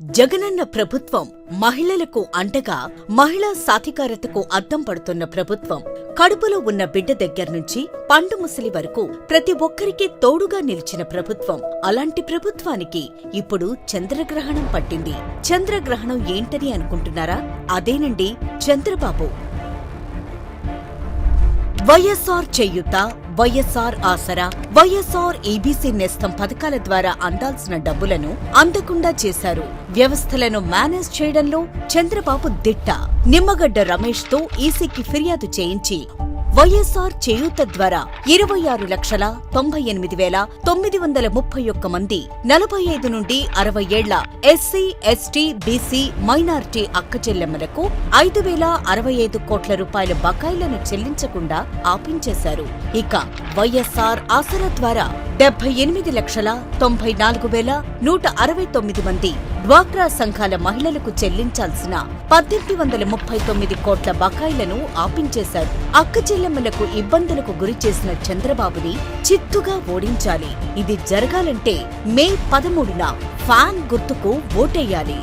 జగనన్న ప్రభుత్వం మహిళలకు అండగా మహిళా సాధికారతకు అద్దం పడుతున్న ప్రభుత్వం. కడుపులో ఉన్న బిడ్డ దగ్గర్నుంచి పండు ముసలి వరకు ప్రతి ఒక్కరికి తోడుగా నిలిచిన ప్రభుత్వం. అలాంటి ప్రభుత్వానికి ఇప్పుడు చంద్రగ్రహణం పట్టింది. చంద్రగ్రహణం ఏంటని అనుకుంటున్నారా? అదేనండి చంద్రబాబు. వైఎస్ఆర్ చేయూత, వైఎస్ఆర్ ఆసరా, వైఎస్ఆర్ ఈబీసీ నేస్తం పథకాల ద్వారా అందాల్సిన డబ్బులను అందకుండా చేశారు. వ్యవస్థలను మేనేజ్ చేయడంలో చంద్రబాబు దిట్ట. నిమ్మగడ్డ రమేష్ తో ఈసీకి ఫిర్యాదు చేయించి వైఎస్ఆర్ చేయూత ద్వారా 26,98,931 మంది 45 నుండి 60 ఏళ్ల ఎస్సీ, ఎస్టీ, బీసీ, మైనారిటీ అక్కచెల్లెమ్మలకు 5,065 కోట్ల రూపాయల బకాయిలను చెల్లించకుండా ఆపించేశారు. ఇక వైఎస్ఆర్ ఆసరా ద్వారా 78,94,169 మంది డ్వాక్రా సంఘాల మహిళలకు చెల్లించాల్సిన 1,839 కోట్ల బకాయిలను ఆపించేశారు. అక్కచెల్లెమ్మలకు ఇబ్బందులకు గురిచేసిన చంద్రబాబుని చిత్తుగా ఓడించాలి. ఇది జరగాలంటే మే 13న ఫ్యాన్ గుర్తుకు ఓటేయాలి.